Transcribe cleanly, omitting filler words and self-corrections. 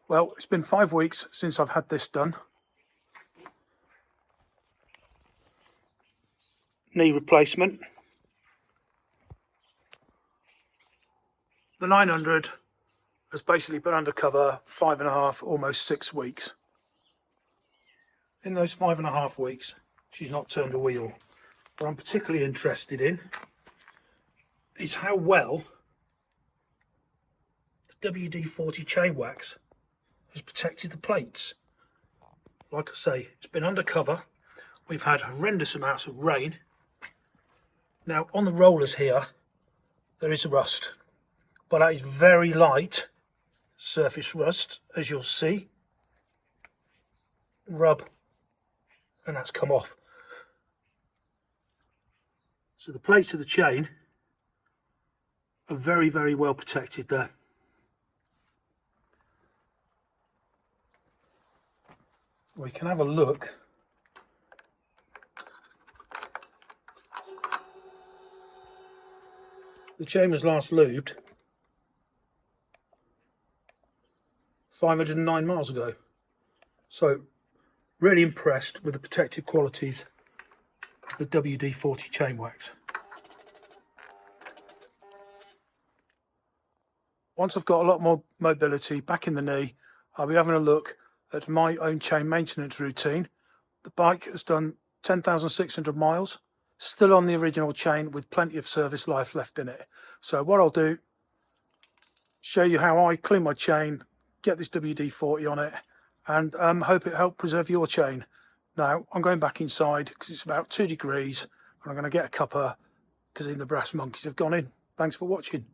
Well, it's been 5 weeks since I've had this done. Knee replacement. The 900 has basically been undercover 5.5, almost 6 weeks. In those 5.5 weeks, she's not turned a wheel. What I'm particularly interested in is how well the WD40 Chain Wax has protected the plates. Like I say, it's been undercover. We've had horrendous amounts of rain. Now on the rollers here, there is rust, but that is very light surface rust, as you'll see. Rub, and that's come off. So the plates of the chain are very, very well protected there. We can have a look. The chain was last lubed 509 miles ago. So really impressed with the protective qualities of the WD40 Chain Wax. Once I've got a lot more mobility back in the knee, I'll be having a look at my own chain maintenance routine. The bike has done 10,600 miles, still on the original chain with plenty of service life left in it. So what I'll do, show you how I clean my chain, get this WD-40 on it, and hope it helped preserve your chain. Now I'm going back inside because it's about 2 degrees and I'm going to get a cuppa because even the brass monkeys have gone in. Thanks for watching.